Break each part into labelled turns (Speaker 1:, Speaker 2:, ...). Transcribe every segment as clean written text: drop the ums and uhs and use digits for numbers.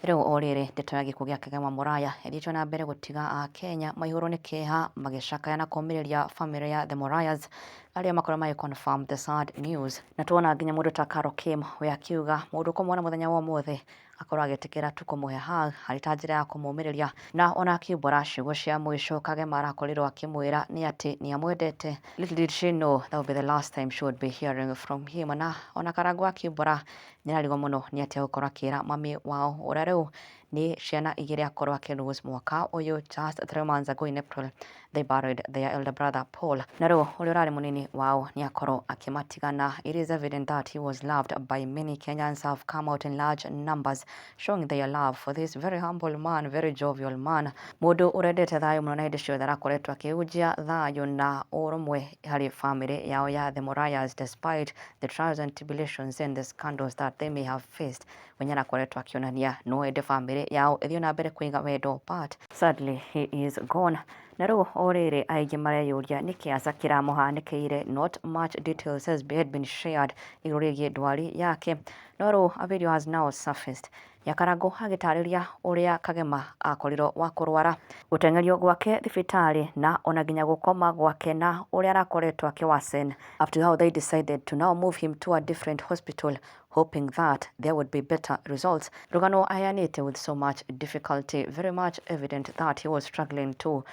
Speaker 1: Riu orire ndeto ya gikuo gia Kagema Muraya ithitwo na mbere gutiga a Kenya maihuru ni kieha magicakaya kumiriria family ya the Murayas aria makora mai confirm the sad news. Na tuona nginya mundu ta Carol Kim we akiuga mundu kumwona muthenya wa mothe akorwo agitikira tu kumuhe hug hari ta njira ya kumumiriria, na ona akiumbura ciugo cia mwisho Kagema arakorirwo akimwira ni ati ni amwendete. Little did she know that would be the last time she would be hearing from him. Na ona Karangũ akiumbura nyararigo muno ni ati gukorwo akira mami wao uria riu ni ciana igiri akorwo akilose mwaka uyu just 3 months ago in April they buried their elder brother Paul. Na riu uria urari munini wao ni akorwo akimatigana. It is evident that he was loved by many. Kenyans have come out in large numbers showing their love for this very humble man, very jovial man. Mundu urendete thayo muno na hindi ciothe arakoretwo akiujia thayo na urumwe hari family yao ya the Murayas despite the trials and tribulations and the scandals that they may have faced. Wenye arakoretwo akionania no ende family yao ithio na mbere kuiga wendo, but sadly he is gone. Na riu orire aingi mareyuria niki aca kiramuhanikeire. Not much details had been shared iguru rigie ndwari yake. No riu a video has now surfaced ya Karangũ agitariria uria Kagema akorirwo wa kurwara, gutengerio gwake thibitari na ona nginya gukoma gwake na uria arakoretwo akiwasen after how they decided to now move him to a different hospital hoping that there would be better results. Rugano ayanite with so much difficulty, very much evident that he was struggling to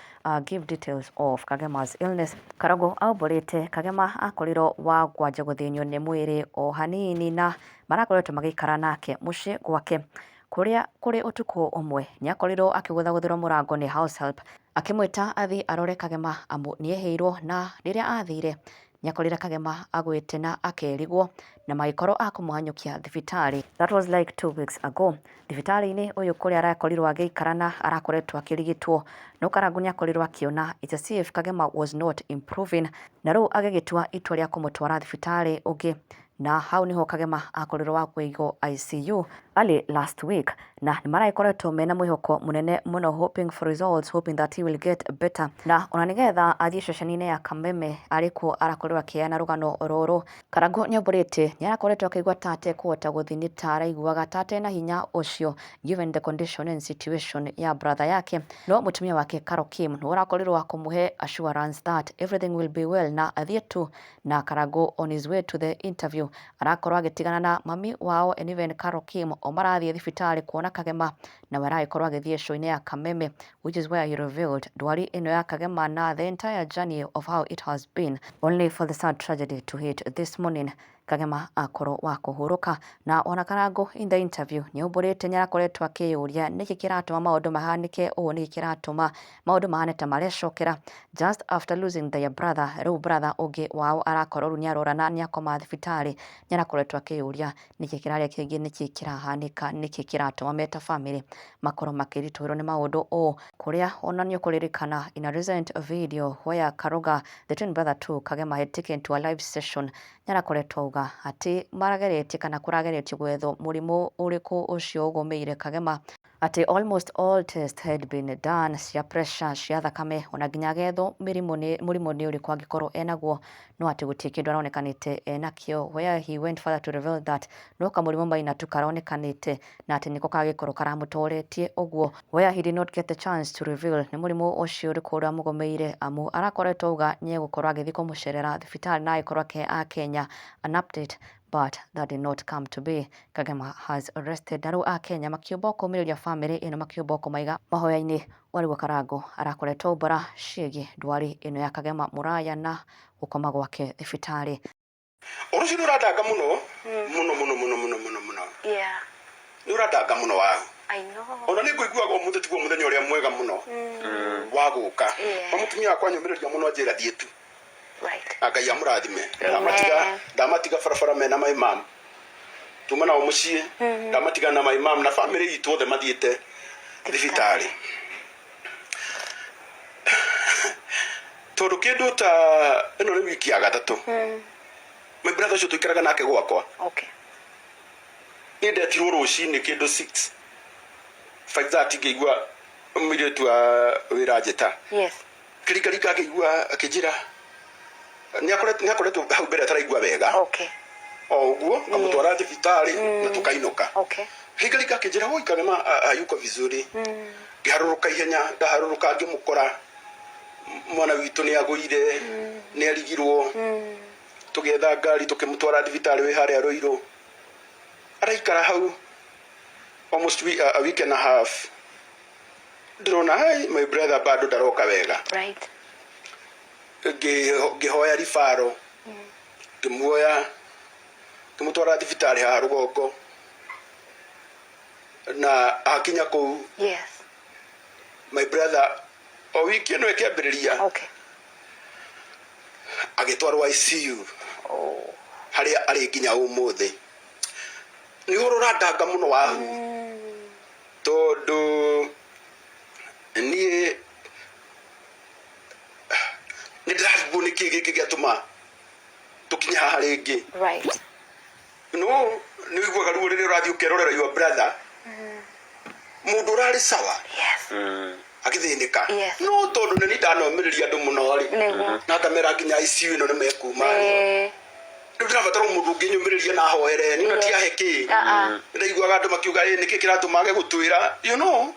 Speaker 1: give details of Kagema's illness. Karangũ aumbũrĩte Kagema akorirwo wa gwanja guthinio ni mwiri o hanini na marakoretwo magikara nake mucii gwake kuria kuri utuku umwe ni akorirwo akiguthaguthirwo murango ni house help akimwita athi arore Kagema amu nieheirwo, na riria athire ni akorire Kagema agwite na akerigwo na magikorwo akumuhanyukia thibitari. That was like 2 weeks ago. Thibitari-ini uyu kuria arakorirwo agiikarana arakoretwo akirigitwo no Karangũ ni akorirwo akiona it's as if Kagema was not improving, na riu agigitua itua ria kumutwara thibitari ungi, na hau niho Kagema akorirwo wa kuigwo ICU early last week, na nimaraikoretwo mena mwihoko munene muno hoping for results, hoping that he will get better. Na ona nigetha athie ceceni-ini ya Kameme ariko arakorirwo akiana rugano ruru, Karangũ niamburite ni arakoretwo akigwa tate kuhota guthinita, araiguaga tate na hinya ucio given the condition and situation ya brother yake. No mutumia wake Carol Kim no arakorirwo wa kumuhe assurance that everything will be well na athie tu, na Karangũ on his way to the interview arakorwo agitigana na mami wao and even Carol Kim o marathie thibitari kuona Kagema, na waraikorwo agithie show-ini ya Kameme, which is where he revealed ndwari ino ya Kagema na the entire journey of how it has been, only for the sad tragedy to hit this morning. Kagema akorwo wa kuhuruka, na ona Karangũ in the interview ni umburite ni arakoretwo akiyuria niki kiratuma maundu mahanike uu, niki kiratuma maundu mahane ta marecokera just after losing their brother. Riu brother ungi wao arakorwo ni arorana ni akoma thibitari, ni arakoretwo akiyuria niki kiraria kingi niki kirahanika, niki kiratuma meta family makorwo makiritwirwo ni maundu uu, kuria ona ni ukuririkana in a recent video where Karuga the twin brother to Kagema had taken to a live session ni arakoretwo uga ati marageretie kana kurageretio gwetho murimu uriku ucio ugumeire Kagema, ati almost all tests had been done cia pressure cia thakame ona nginya getho murimu ni uriku angikorwo enaguo, no ati gutie kindu aronekanite enakio, where he went further to reveal that no kamurimu maina tu karonekanite na ati niko kagikorwo karamutoretie uguo, where he did not get the chance to reveal ni murimu ucio uriku uria mugomeire amu arakoretwo uga ni egukorwo agithii kumucerera thibitari na agikorwo a Kenya an update, but that did not come to be. Kagema has arrested. Naru a Kenya makiumba kumiriria family ino makiumba kumaiga mahoya-ini warigwo Karangũ arakoretwo mbura ciĩgie ndwari ino ya Kagema Muraya na gukoma gwake thibitari.
Speaker 2: Urucio ni uradanga muno muno.
Speaker 3: Yeah.
Speaker 2: Ni uradanga muno wa.
Speaker 3: I know.
Speaker 2: Ona ni kuiguaga umuthi tiguo muthenya uria mwega muno wa guka. Mutumia wakwa nyumiriria muno njira thie tu.
Speaker 3: Right.
Speaker 2: Agai amurathime. Ndamatiga farafara mena my mom. Tumana o mucii. Ndamatiga na my mom na family itu othe mathiete thibitari. Tondu kindu ta ino ni wiki ya gatatu. My brother ucio tuikaraga nake gwakwa.
Speaker 3: Okay.
Speaker 2: Ni ndetirwo rucini kindu 6. 5:30 ngeigua miritu a wira njeta.
Speaker 3: Yes.
Speaker 2: Kirika ngeigua akijira ni akoretwo hau mbere ataraigua wega.
Speaker 3: Okay.
Speaker 2: O uguo ngamutwara thibitari na tukainuka.
Speaker 3: Okay.
Speaker 2: Higalika kijira woi kagema hayuko vizuri. Giharuruka ihenya ndaharuruka ngimukora mwana witu ni agũire ni arigirwo tugetha ngari tukimutwara thibitari wi haria Ruiru araikara hau almost a week and a half. Ndrona hai my brother bado ndaroka wega.
Speaker 1: Right.
Speaker 2: Ngihoya rifaro ngimuoya ngimutwara thibitari ha Rugongo na akinya kuu.
Speaker 1: Yes.
Speaker 2: My brother o wiki no ekiambiriria.
Speaker 1: Okay.
Speaker 2: Agitwarwo ICU. Haria ari nginya umuthi. Ni urura ndanga muno wahu. Tondu ni ndirabu ni kigi giatuma tukinya haha ringi.
Speaker 1: Right.
Speaker 2: No ni wiguaga ruo riri urathi ukerorera your brother. Mundu urari sawa.
Speaker 1: Yes.
Speaker 2: Agithinika.
Speaker 1: Yes.
Speaker 2: No tondu ni ndanomiriria andu muno ri. Na kamera nginya ICU no ni mekuma. Ndirabatara mundu nginyumiriria na hoere ni natia heki. Ndaiguaga andu makiuga niki kiratumage gutwira. You know?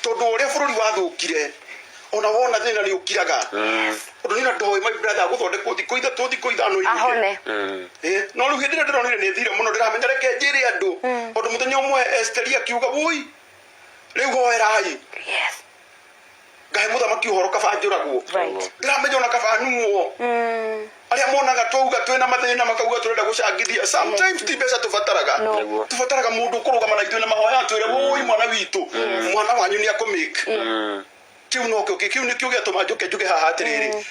Speaker 2: Tondu uria bururi wathukire. Ona wona thina ni ukiraga. Undu nina ndoi my brother guthondekwo thikũ ithatũ thikũ ithano inyike.
Speaker 1: Ahone.
Speaker 2: No riu hindi ndironire ni thire muno ndiramenya reke njire andu. Undu muthenya umwe Esther akiuga woi. Riu hoerai.
Speaker 1: Yes.
Speaker 2: Ngai muthamaki uhoro kaba njuragwo. Ndiramenya ona kaba numwo. Aria monaga twauga twina mathina makauga turenda gucangithia. Sometimes ti mbeca tubataraga. Tubataraga mundu kurugama na ithuĩ na mahoya twire woi mwana witu. Mwana wanyu ni akumake. Kiu no kiu ni kiu giatuma njuke haha atiriri.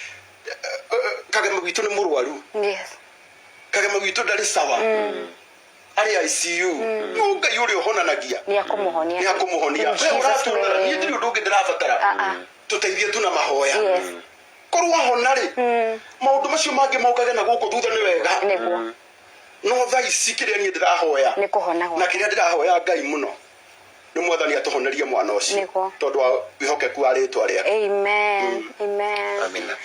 Speaker 2: Kagema witu ni murwaru.
Speaker 1: Yes.
Speaker 2: Kagema witu ndari sawa. Ari ICU. No Ngai uri uhonanagia.
Speaker 1: Ni akumuhonia.
Speaker 2: Ni akumuhonia. We uratũra ni ndiri undu ungi ndirabatara. Tuteithie tu na mahoya.
Speaker 1: Yes.
Speaker 2: Korwa honari. Maundu macio mangi maukaga na guku thutha ni wega.
Speaker 1: Niguo.
Speaker 2: No thaa ici kiria ni ndirahoya.
Speaker 1: Ni kuhona
Speaker 2: na kiria ndirahoya Ngai muno ni mwathani atuhonerie mwana ucio tondu wa wihokeku wa ritwa riake.
Speaker 1: Amen. Amen.
Speaker 2: Amina.